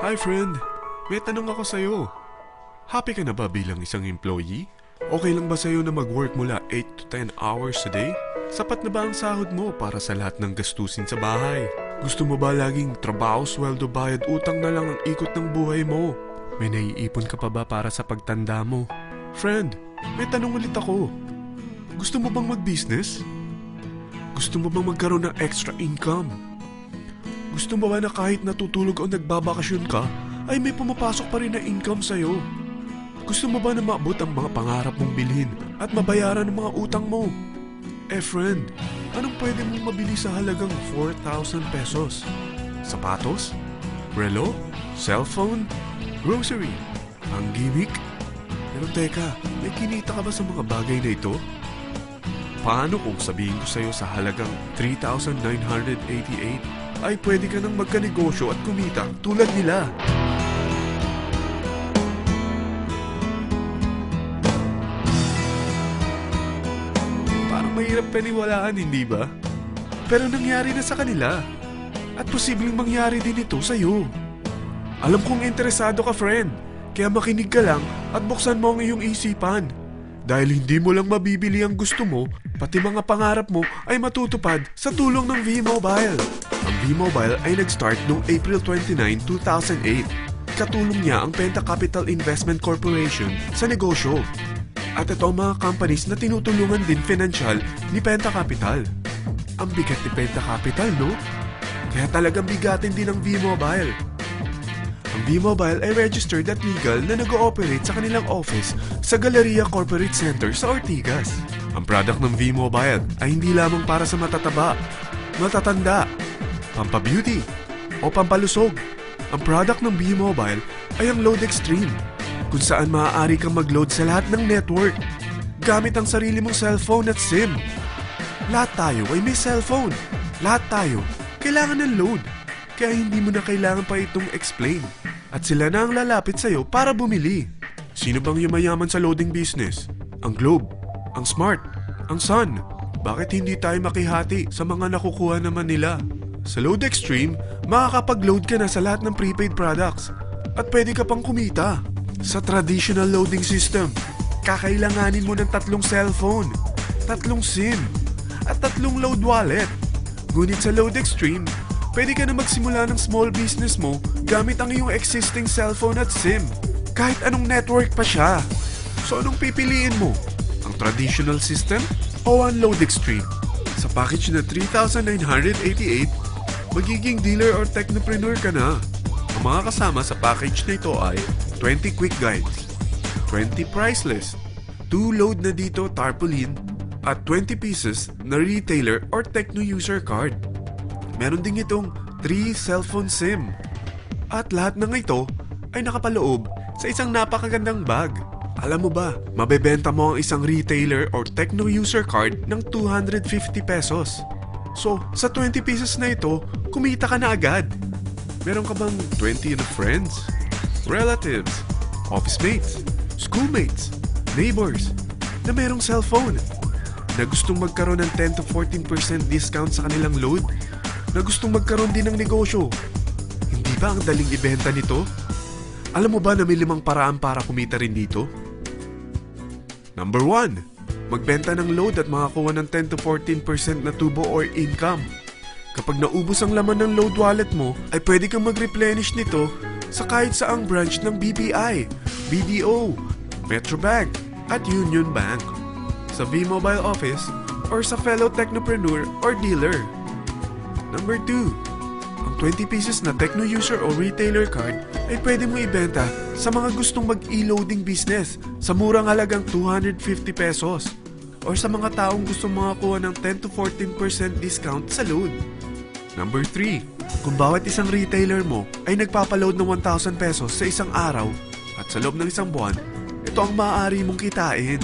Hi friend, may tanong ako sa'yo. Happy ka na ba bilang isang employee? Okay lang ba sa'yo na mag-work mula 8 to 10 hours a day? Sapat na ba ang sahod mo para sa lahat ng gastusin sa bahay? Gusto mo ba laging trabaho, sweldo, bayad, utang na lang ang ikot ng buhay mo? May naiipon ka pa ba para sa pagtanda mo? Friend, may tanong ulit ako. Gusto mo bang mag-business? Gusto mo bang magkaroon ng extra income? Gusto mo ba na kahit natutulog o nagbabakasyon ka, ay may pumapasok pa rin na income sa'yo? Gusto mo ba na maabot ang mga pangarap mong bilhin at mabayaran ang mga utang mo? Friend, anong pwede mong mabili sa halagang 4,000 pesos? Sapatos? Relo? Cellphone? Grocery? Ang gimmick? Pero teka, may kinita ka ba sa mga bagay na ito? Paano kung sabihin ko sa'yo sa halagang 3,988 ay pwede ka nang magkanegosyo at kumita tulad nila? Parang mahirap paniwalaan, hindi ba? Pero nangyari na sa kanila. At posibleng mangyari din ito sa'yo. Alam kong interesado ka, friend. Kaya makinig ka lang at buksan mo ang iyong isipan. Dahil hindi mo lang mabibili ang gusto mo, pati mga pangarap mo ay matutupad sa tulong ng V-Mobile. Ang V-Mobile ay nag-start noong April 29, 2008. Katulong niya ang Penta Capital Investment Corporation sa negosyo. At ito ang mga companies na tinutulungan din financial ni Penta Capital. Ang bigat ni Penta Capital, no? Kaya talagang bigatin din ang V-Mobile. Ang V-Mobile ay registered at legal na nag-ooperate sa kanilang office sa Galleria Corporate Center sa Ortigas. Ang product ng V-Mobile ay hindi lamang para sa matataba, matatanda, pampabeauty, o pampalusog. Ang product ng V-Mobile ay ang Load Extreme, kung saan maaari kang mag-load sa lahat ng network gamit ang sarili mong cellphone at SIM. Lahat tayo ay may cellphone. Lahat tayo kailangan ng load. Kaya hindi mo na kailangan pa itong explain. At sila na ang lalapit sa'yo para bumili. Sino bang yumayaman sa loading business? Ang Globe, ang Smart, ang Sun. Bakit hindi tayo makihati sa mga nakukuha naman nila? Sa Load Extreme, makakapag-load ka na sa lahat ng prepaid products. At pwede ka pang kumita. Sa traditional loading system, kakailanganin mo ng 3 cellphone, 3 SIM, at 3 load wallet. Ngunit sa Load Extreme, pwede ka na magsimula ng small business mo gamit ang iyong existing cellphone at SIM. Kahit anong network pa siya. So anong pipiliin mo? Ang traditional system o ang Load Extreme? Sa package na 3,988, magiging dealer or technopreneur ka na. Ang mga kasama sa package na ito ay 20 quick guides, 20 price list, 2 load na dito tarpaulin, at 20 pieces na retailer or techno user card. Meron din itong 3 cellphone SIM. At lahat ng ito ay nakapaloob sa isang napakagandang bag. Alam mo ba, mabebenta mo ang isang retailer or techno user card ng 250 pesos. So, sa 20 pieces na ito, kumita ka na agad. Meron ka bang 20 na friends, relatives, office mates, schoolmates, neighbors na merong cellphone, na gustong magkaroon ng 10 to 14% discount sa kanilang load, na gustong magkaroon din ng negosyo? Hindi ba ang daling ibenta nito? Alam mo ba na may 5 paraan para kumita rin dito? Number 1. Magbenta ng load at makakuha ng 10 to 14% na tubo or income. Kapag naubos ang laman ng load wallet mo, ay pwede kang mag-replenish nito sa kahit saang branch ng BPI, BDO, Metrobank, at Union Bank, sa V-Mobile office, or sa fellow technopreneur or dealer. Number 2. Ang 20 pieces na techno user o retailer card ay pwede mo ibenta sa mga gustong mag-e-loading business sa murang halagang 250 pesos, or sa mga taong gustong makakuha ng 10 to 14% discount sa load. Number 3. Kung bawat isang retailer mo ay nagpapaload ng 1,000 pesos sa isang araw at sa loob ng isang buwan, ito ang maaari mong kitain.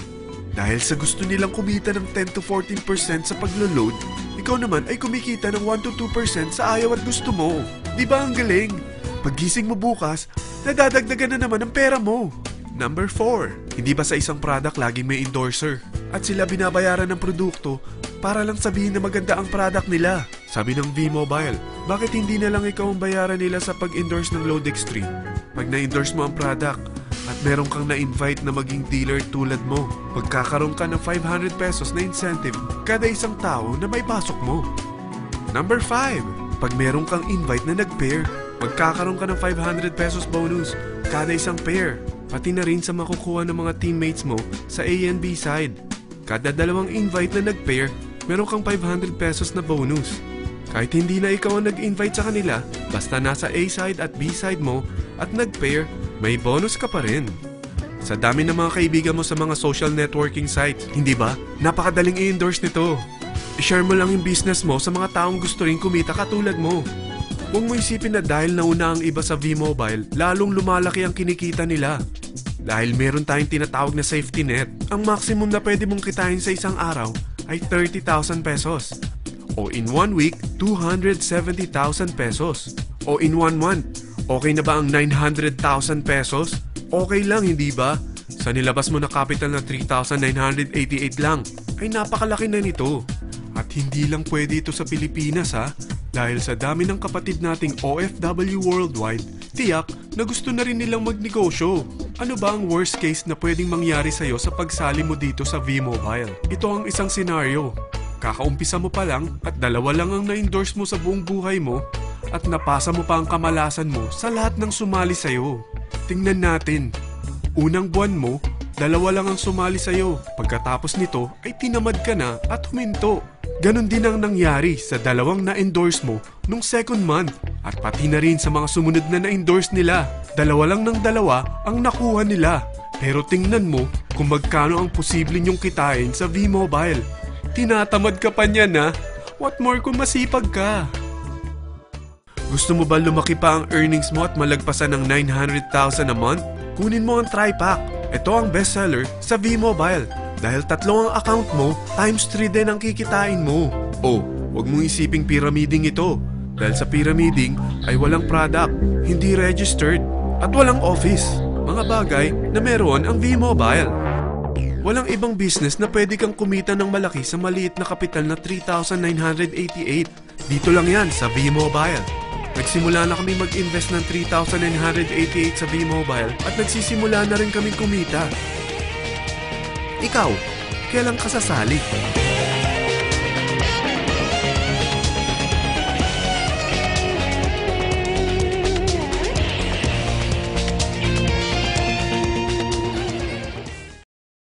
Dahil sa gusto nilang kumita ng 10 to 14% sa paglo-load, ikaw naman ay kumikita ng 1 to 2% sa ayaw at gusto mo. Di ba ang galing? Paggising mo bukas, nadadagdagan na naman ang pera mo. Number 4. Hindi ba sa isang product laging may endorser? At sila binabayaran ng produkto para lang sabihin na maganda ang product nila. Sabi ng V-Mobile, bakit hindi na lang ikaw ang bayaran nila sa pag-endorse ng Load Extreme? Pag na-endorse mo ang product at meron kang na-invite na maging dealer tulad mo, magkakaroon ka ng 500 pesos na incentive kada isang tao na may pasok mo. Number 5, pag meron kang invite na nag-pair, magkakaroon ka ng 500 pesos bonus kada isang pair, pati na rin sa makukuha ng mga teammates mo sa A and B side. Kada dalawang invite na nag-pair, meron kang 500 pesos na bonus. Kahit hindi na ikaw ang nag-invite sa kanila, basta nasa A side at B side mo at nag-pair, may bonus ka pa rin. Sa dami ng mga kaibigan mo sa mga social networking sites, hindi ba? Napakadaling i-endorse nito. I-share mo lang yung business mo sa mga taong gusto rin kumita katulad mo. Huwag mo isipin na dahil nauna ang iba sa V-Mobile, lalong lumalaki ang kinikita nila. Dahil meron tayong tinatawag na safety net, ang maximum na pwede mong kitain sa isang araw ay 30,000 pesos. O in 1 week, 270,000 pesos. O in 1 month, okay na ba ang 900,000 pesos? Okay lang, hindi ba? Sa nilabas mo na capital na 3,988 lang, ay napakalaki na nito. At hindi lang pwede ito sa Pilipinas ha, dahil sa dami ng kapatid nating OFW worldwide, tiyak na gusto na rin nilang magnegosyo. Ano ba ang worst case na pwedeng mangyari sa'yo sa pagsali mo dito sa V-Mobile? Ito ang isang senaryo. Kakaumpisa mo pa lang at 2 lang ang na-endorse mo sa buong buhay mo at napasa mo pa ang kamalasan mo sa lahat ng sumali sa'yo. Tingnan natin. Unang buwan mo, 2 lang ang sumali sa'yo. Pagkatapos nito ay tinamad ka na at huminto. Ganon din ang nangyari sa 2 na-endorse mo nung second month at pati na rin sa mga sumunod na na-endorse nila. 2 lang ng 2 ang nakuha nila. Pero tingnan mo kung magkano ang posible nyong kitain sa V-Mobile. Tinatamad ka pa niyan ha? What more kung masipag ka? Gusto mo ba lumaki pa ang earnings mo at malagpasan ng 900,000 a month? Kunin mo ang TriPack. Ito ang bestseller sa V-Mobile. Dahil 3 ang account mo, times 3 din ang kikitain mo. Oh, huwag mong isiping pyramiding ito. Dahil sa pyramiding ay walang product, hindi registered, at walang office. Mga bagay na meron ang V-Mobile. Walang ibang business na pwede kang kumita ng malaki sa maliit na kapital na 3,988. Dito lang yan sa V-Mobile. Nagsimula na kami mag-invest ng 3,988 sa V-Mobile at nagsisimula na rin kami kumita. Ikaw, kailan ka sasali?